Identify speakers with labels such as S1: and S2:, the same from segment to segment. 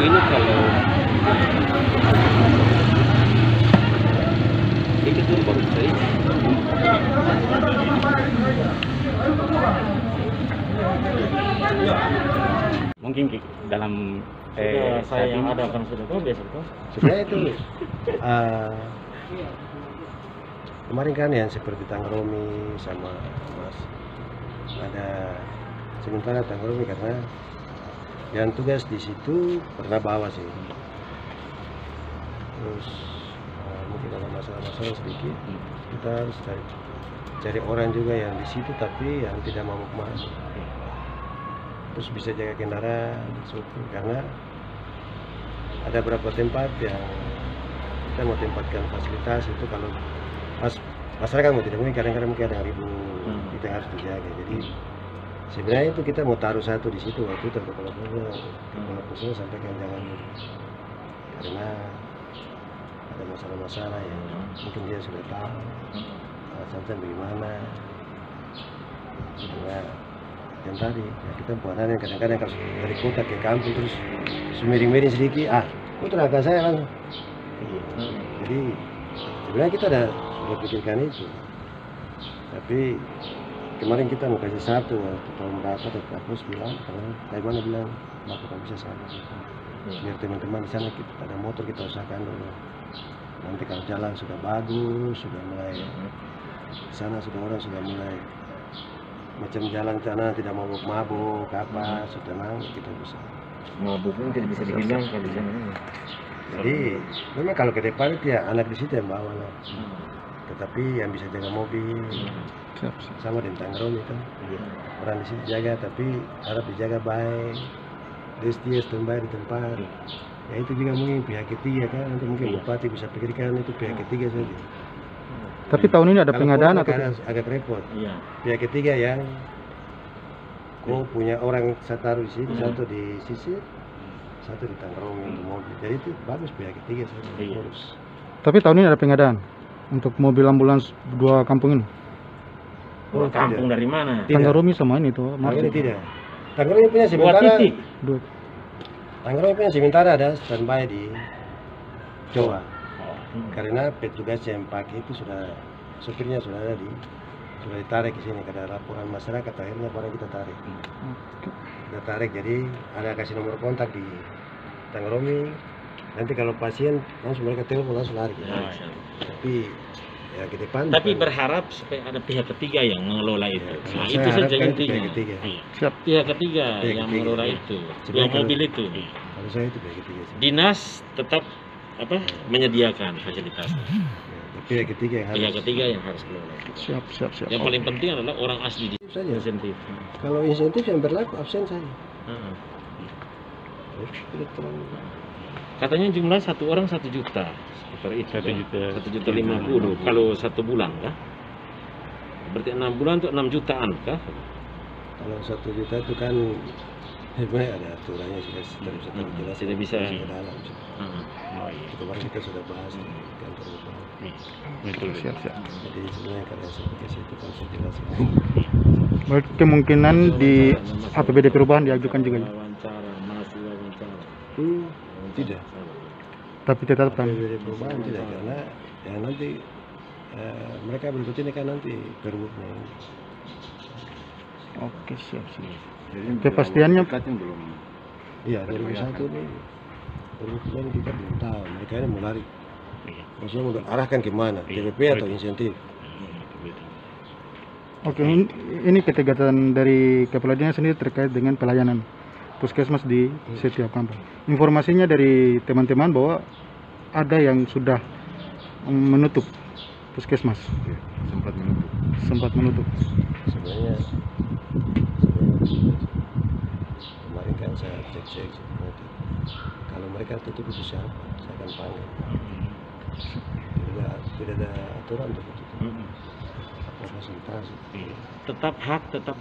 S1: Ini kalau ini tuh baru saya mungkin dalam
S2: saya yang ada kan sudah tahu biasa tuh.
S3: Sebenarnya itu kemarin kan yang seperti Tanggromi sama Mas ada sementara Tanggromi karena yang tugas di situ pernah bawa sih. Terus mungkin ada masalah-masalah sedikit, kita harus cari orang juga yang di situ tapi yang tidak mabuk-mabuk. Terus bisa jaga kendaraan, sopir, karena ada beberapa tempat yang kita mau tempatkan fasilitas itu kalau pas masyarakat mau tidak mungkin kadang-kadang mungkin ada ribu kita harus dijaga. Jadi sebenarnya itu kita mau taruh satu di situ waktu itu kepala pusat sampaikan jangan dulu karena ada masalah-masalah yang mungkin dia sudah tahu alasan bagaimana. Karena yang tadi ya kita buatan kadang-kadang kalau dari kota ke kampung terus semiring-miring sedikit itu tenaga saya langsung. Jadi sebenarnya kita sudah pikirkan itu, tapi kemarin kita mau kasih satu waktu tahun berapa tapi aku bilang karena dari mana bilang kenapa bisa sama biar teman-teman di sana kita ada motor kita usahakan dulu nanti kalau jalan sudah bagus sudah mulai sana sudah orang sudah mulai macam jalan sana tidak mabuk-mabuk apa sudah tenang kita bisa
S2: Mabuknya tidak bisa dihilangkan di sana.
S3: jadi memang kalau ke depan itu ya anak di situ yang bawa lah. Tetapi yang bisa jaga mobil sama dengan Tanggromi kan orang di situ jaga tapi harap dijaga baik dia standby di tempat ya itu juga mungkin pihak ketiga kan nanti mungkin bupati bisa pikirkan itu pihak ketiga saja.
S4: Tapi tahun ini ada
S3: kalau
S4: pengadaan atau
S3: agak repot pihak ketiga yang punya orang saya taruh di sini satu di sisi satu di Tanggromi untuk mobil jadi itu bagus pihak ketiga saja urus.
S4: Tapi tahun ini ada pengadaan untuk mobil ambulans dua kampung ini.
S2: Kampung dari mana?
S4: Tanggromi sama ini tuh.
S3: Tanggromi tidak. Tanggromi punya sementara. Tanggromi punya sementara ada standby di Jawa. Karena petugas yang pakai itu sudah supirnya sudah ada sudah ditarik ke sini karena laporan masyarakat akhirnya barang kita tarik. Kita tarik jadi ada kasih nomor kontak di Tanggromi. Nanti kalau pasien langsung mereka telepon langsung lari. Tapi ya ke depan.
S2: Tapi berharap supaya ada pihak ketiga yang mengelola itu. Nah, itu saja intinya.
S3: Pihak ketiga.
S2: Pihak ketiga yang mengelola itu, yang mobil itu.
S3: Kalau saya itu pihak ketiga.
S2: Dinas tetap menyediakan fasilitas.
S3: Pihak ketiga yang harus.
S2: Pihak ketiga yang harus kelola.
S4: Siap.
S2: Yang paling penting adalah orang asli di
S3: saja.
S2: insentif.
S3: Kalau insentif yang berlaku absen saja.
S2: Katanya jumlah satu orang 1 juta. Seperti itu. 1.050.000 kalau 1 bulan kah? Berarti 6 bulan untuk 6 jutaan kah?
S3: Kalau 1 juta itu kan sebenarnya ada aturannya sudah jelas
S2: tidak bisa
S3: ke dalam. Kemarin kita sudah bahas di kantor bupati.
S4: Betul siap.
S3: Jadi sebenarnya karena sertifikasi itu kan sudah jelas.
S4: Kemungkinan di APBD perubahan diajukan juga.
S3: Tidak.
S4: Tapi tetap kan.
S3: APBD perubahan tidak karena ya nanti mereka berikut ini kan nanti pergubnya.
S4: Oke siap. Kepastiannya
S1: belum.
S3: Iya 2001 ini pergubnya kita belum tahu mereka ini mau lari. Maksudnya mau arahkan kemana? DPP atau insentif?
S4: Oke, ini ketegasan dari Kepala Dinas sendiri terkait dengan pelayanan puskesmas di setiap kampung. Informasinya dari teman-teman bahwa ada yang sudah menutup puskesmas.
S3: Sempat menutup. Sebenarnya Kemarin kan saya cek nanti kalau mereka tutup itu siapa, saya akan panggil. Tidak ada aturan untuk itu. Apa fasilitasi.
S2: Tetap hak tetap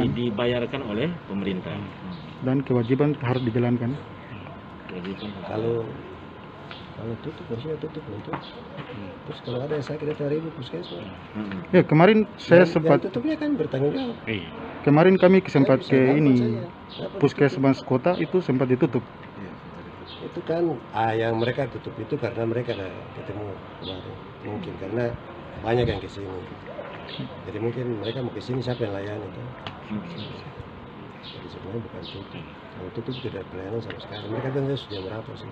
S2: dibayarkan oleh pemerintah.
S4: Dan kewajiban harus dijalankan.
S2: Kewajiban
S3: Kalau tutup harusnya tutup itu. Terus kalau ada yang sakit datang ribut puskesmas.
S4: Ya kemarin saya
S3: Yang
S4: sempat,
S3: tutupnya kan bertanggung jawab.
S1: Iya.
S4: kemarin kami sempat
S3: Saya
S4: ke
S3: bisa
S4: ini
S3: dapat
S4: puskesmas kota itu sempat ditutup.
S3: itu kan yang mereka tutup itu karena mereka ada ketemu kemarin mungkin karena banyak yang ke sini jadi mungkin mereka mau ke sini siapa yang layani itu jadi sebenarnya bukan tutup kalau tutup tidak ada pelayanan sama sekali mereka bilang sudah berapa sih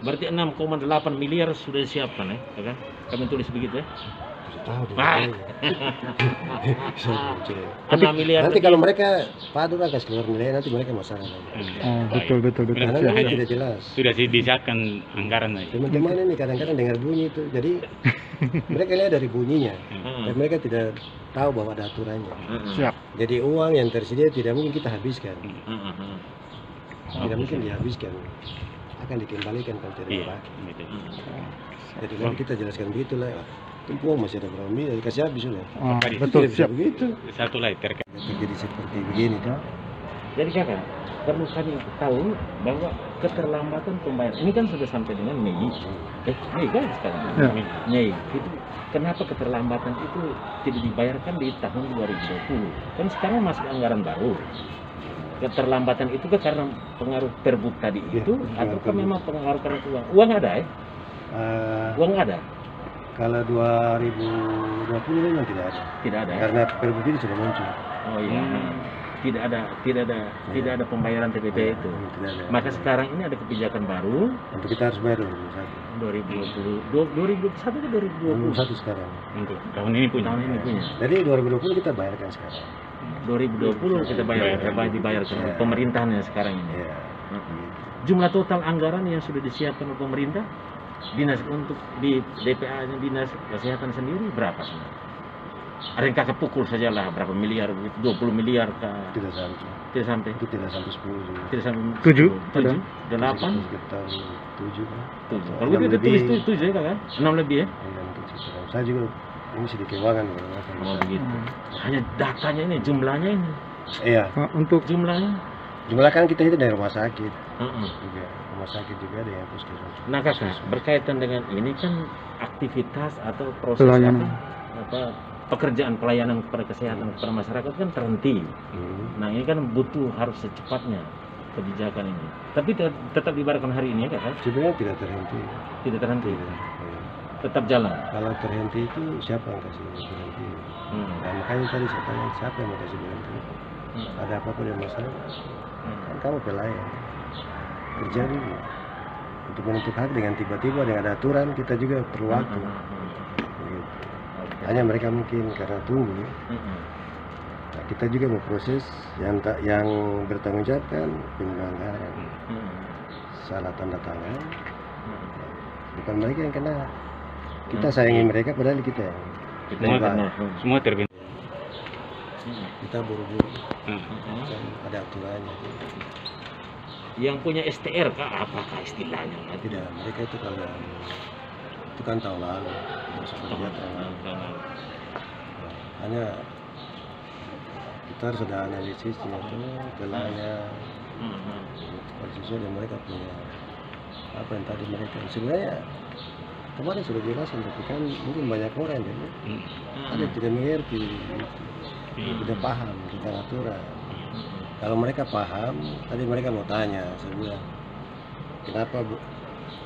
S2: Berarti 6,8 miliar sudah disiapkan ya kan? Kami tulis begitu ya.
S3: sudah tahu deh
S2: Ah.
S3: Tapi
S2: 6 miliar
S3: nanti
S2: lebih.
S3: kalau mereka padu lah kasih keluar nilai nanti mereka masalah lagi
S4: Oh, betul.
S3: karena
S4: Siap.
S3: ini tidak jelas
S1: Sudah disiapkan anggaran lagi.
S3: teman-teman ini kadang-kadang dengar bunyi itu jadi mereka lihat dari bunyinya dan mereka tidak tahu bahwa ada aturannya
S4: Siap.
S3: jadi uang yang tersedia tidak mungkin kita habiskan tidak mungkin dihabiskan akan dikembalikan kalau tidak
S1: Iya.
S3: dipakai
S1: Gitu.
S3: jadi nanti kita jelaskan begitu lah itu uang masih ada berapa miliar dikasih habis sudah
S4: Oh,
S1: Tidak
S4: betul,
S3: tidak bisa
S4: siap.
S3: begitu
S1: Satu lagi terkait.
S3: terjadi seperti begini kan
S2: Jadi kakak, perlu kami tahu bahwa keterlambatan pembayaran ini kan sudah sampai dengan Mei. Mei kan sekarang.
S4: Ya.
S2: Mei. Itu kenapa keterlambatan itu tidak dibayarkan di tahun 2020? Kan sekarang masih anggaran baru. Keterlambatan itu kan karena pengaruh perbuk tadi
S3: Ya,
S2: itu
S3: pengaruh
S2: atau
S3: perbuk.
S2: memang pengaruh karena uang? Uang ada ya? Uang ada?
S3: kalau 2020 memang tidak ada
S2: Tidak ada. Ya?
S3: karena perbuk ini sudah muncul
S2: Oh iya. Tidak ada pembayaran TPP itu.
S3: tidak ada
S2: Maka sekarang ini ada kebijakan baru
S3: untuk kita harus bayar
S2: 2021 ke 2020
S3: 2021 sekarang
S1: Untuk tahun ini punya.
S2: tahun ini punya.
S3: jadi 2020 kita bayarkan sekarang
S2: 2020 kita dibayarkan oleh pemerintahnya sekarang ini.
S3: ya
S2: Jumlah total anggaran yang sudah disiapkan oleh pemerintah dinas untuk di DPA-nya dinas kesehatan sendiri berapa sebenarnya? Ada yang kakak pukul saja lah berapa miliar, 20 miliar kah?
S3: tidak sampai
S2: Tidak sampai,
S3: itu tidak sampai 10 juga
S2: tidak sampai
S4: 7,
S2: 7, 8,
S3: sekitar 7 kan
S2: 7. Kalau
S3: Yang
S2: kita
S3: lebih-
S2: tulis 7 ya kakak, 6 lebih ya?
S3: iya untuk sekitar saya juga ini sedikit keuangan
S2: Oh begitu. Hanya datanya ini, jumlahnya ini,
S3: iya
S4: Untuk
S2: jumlahnya.
S3: jumlah kan kita itu dari rumah sakit
S2: Heeh.
S3: juga rumah sakit juga ada yang puskesmas
S2: Nah kakak, berkaitan dengan ini kan aktivitas atau proses
S4: Pelayanan.
S2: apa pekerjaan pelayanan kepada kesehatan kepada masyarakat kan terhenti. Nah ini kan butuh harus secepatnya kebijakan ini. Tapi tetap dibayarkan hari ini ya kakak?
S3: sebenarnya tidak terhenti
S2: Tidak terhenti,
S3: Iya.
S2: tetap jalan.
S3: Kalau terhenti itu siapa yang kasih berhenti? Nah, makanya tadi saya tanya siapa yang mau kasih berhenti? Ada apa-apa yang masalah? Kan kamu pelayan, kerja dulu. Untuk menuntut hak dengan tiba-tiba dengan ada aturan kita juga perlu waktu. Begitu. Hanya mereka mungkin karena tunggu. Nah, kita juga mau proses yang bertanggung jawab kan penyelenggaraan. Salah tanda tangan, bukan mereka yang kena. Kita sayangi mereka padahal kita yang
S2: Kita kena.
S1: Semua terbit.
S3: kita buru-buru
S1: Hmm.
S3: kan ada aturannya.
S2: Yang punya STR kah? Apakah istilahnya?
S3: Tidak, mereka itu kalau itu kan tahun lalu masuk kerja tahun lalu. Hanya kita harus ada analisisnya tuh belanya sesuai dengan mereka punya apa yang tadi mereka sebenarnya kemarin sudah jelasin tapi kan mungkin banyak orang jadi ada yang tidak mengerti tidak paham tentang aturan. Kalau mereka paham, tadi mereka mau tanya, saya bilang, kenapa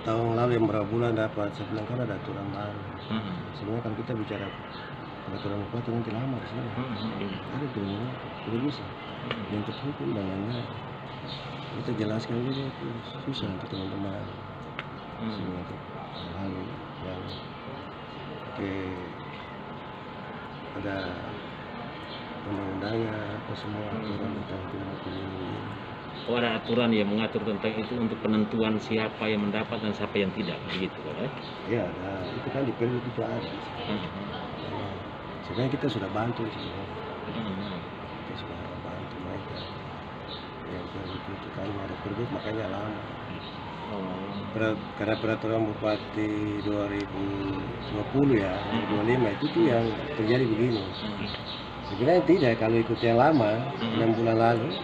S3: tahun lalu yang berapa bulan dapat? Saya bilang kan ada aturan baru. Sebenarnya kalau kita bicara peraturan bupati nanti lama di sini. Ada tidak bisa. Yang terhukum dan lain-lain. Kita jelaskan juga itu susah untuk teman-teman. Semua itu hal yang ada undang-undangnya apa semua aturan tentang pemilu.
S2: Oh, ada aturan yang mengatur tentang itu untuk penentuan siapa yang mendapat dan siapa yang tidak, begitu kan?
S3: Ya, nah, itu kan di Perlu itu ada. Sebenarnya kita sudah bantu sebenarnya. Kita sudah bantu mereka. Perbuk itu kalau ada Perbuk makanya lama.
S2: Oh.
S3: Karena peraturan Bupati 2020 ya, 2025 itu tuh yang terjadi begini. Sebenarnya tidak, kalau ikut yang lama 6 bulan lalu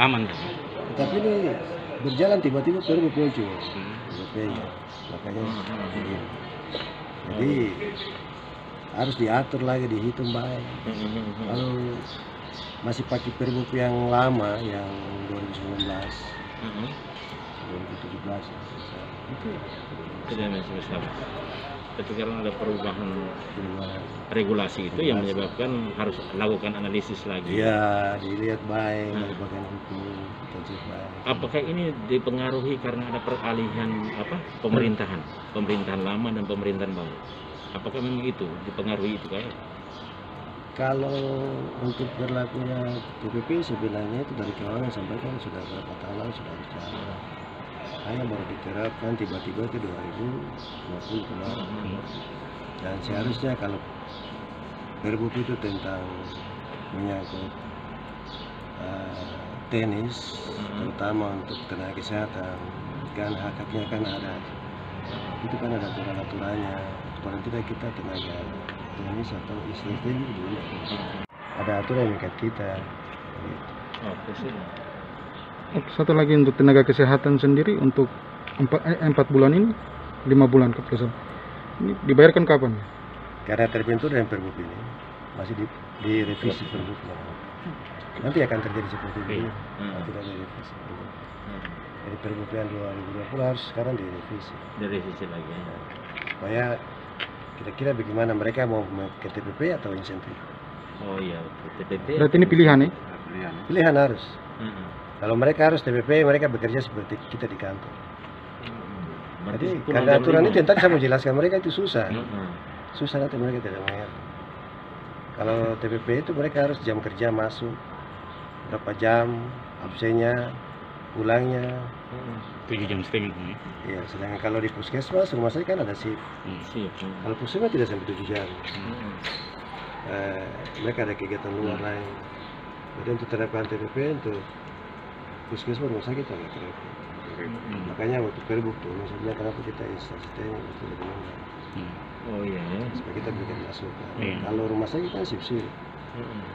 S1: Aman.
S3: tetapi ini berjalan tiba-tiba Perbuk muncul. Makanya begini. Jadi harus diatur lagi, dihitung baik. Kalau masih pakai Perbuk yang lama yang 2019 2017 itu
S2: Tidak masih besar. Tapi karena ada perubahan regulasi itu yang menyebabkan harus lakukan analisis lagi.
S3: ya dilihat baik dari bagian hukum, kita cek baik.
S2: Apakah ini dipengaruhi karena ada peralihan pemerintahan lama dan pemerintahan baru? Apakah memang itu dipengaruhi itu kayak?
S3: Kalau untuk berlakunya TPP sebenarnya itu dari keuangan sampaikan sudah berapa tahun lalu sudah bicara. Hanya baru diterapkan tiba-tiba ke 2020 kemarin. Dan seharusnya kalau Perbuk itu tentang menyangkut tenis, terutama untuk tenaga kesehatan, kan hak-haknya kan ada, itu kan ada aturan-aturannya. Paling tidak kita tenaga tenis atau istilahnya dulu ada aturan yang mengikat kita.
S4: Satu lagi untuk tenaga kesehatan sendiri untuk 4 bulan ini 5 bulan keputusan ini dibayarkan kapan?
S3: Karena terbentur dengan Perbuk ini masih direvisi Perbuknya. Nanti akan terjadi seperti ini. Nanti ada direvisi Perbuk. Jadi Perbuk yang 2020 harus sekarang direvisi.
S2: Direvisi lagi.
S3: Supaya kira-kira bagaimana mereka mau ke TPP atau insentif.
S2: Oh iya, TPP.
S4: Berarti ini pilihan ya?
S3: Pilihan harus. Kalau mereka harus TPP, mereka bekerja seperti kita di kantor. Jadi karena aturan itu tadi saya mau jelaskan mereka itu susah. Susah nanti mereka tidak mengerti. Kalau TPP itu mereka harus jam kerja masuk, berapa jam, absennya, pulangnya.
S1: 7 jam setengah.
S3: Ya, sedangkan kalau di puskesmas rumah sakit kan ada shift. Kalau puskesmas tidak sampai 7 jam. Mereka ada kegiatan luar lain. Jadi untuk terapkan TPP untuk puskesmas rumah sakit agak repot. Makanya waktu Perbuk tuh, maksudnya kenapa kita asisten itu lebih rendah.
S2: Oh iya ya.
S3: Supaya kita berikan masukan.
S1: Iya.
S3: Kalau rumah sakit kan shift.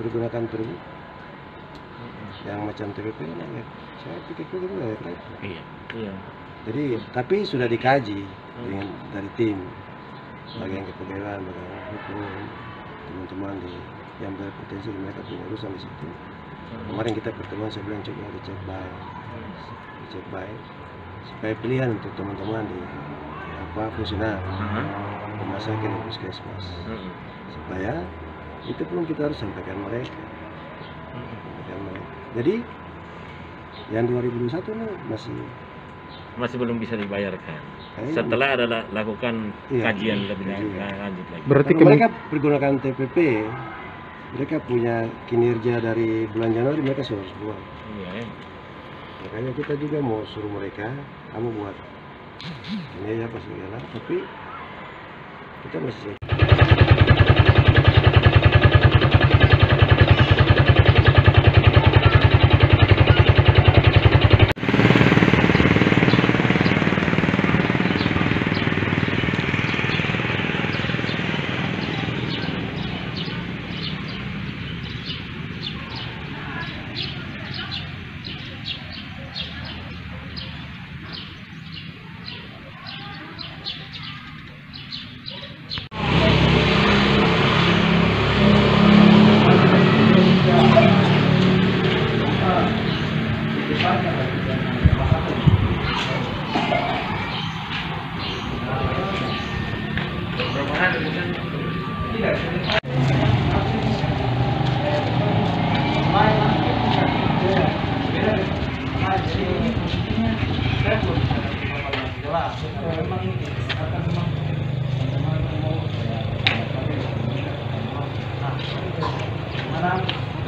S3: Pergunakan Perbuk yang macam TPP ini ya, saya pikir-pikir juga ya repot.
S2: Iya.
S3: Jadi tapi sudah dikaji dengan dari tim bagian kepegawaian, bagian hukum, teman-teman yang berpotensi mereka punya urusan di situ. Kemarin kita pertemuan saya bilang coba dicek baik supaya pilihan untuk teman-teman di fungsional rumah sakit dan puskesmas supaya itu pun kita harus sampaikan mereka. Jadi yang 2021 ini
S2: masih belum bisa dibayarkan. Setelah ada lakukan kajian lebih lanjut lagi.
S4: Berarti
S3: kalau mereka pergunakan TPP, mereka punya kinerja dari bulan Januari mereka harus buat.
S2: Iya.
S3: Makanya kita juga mau suruh mereka, kamu buat ini apa segala, tapi kita masih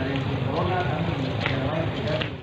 S5: dari corona kami yang lain tidak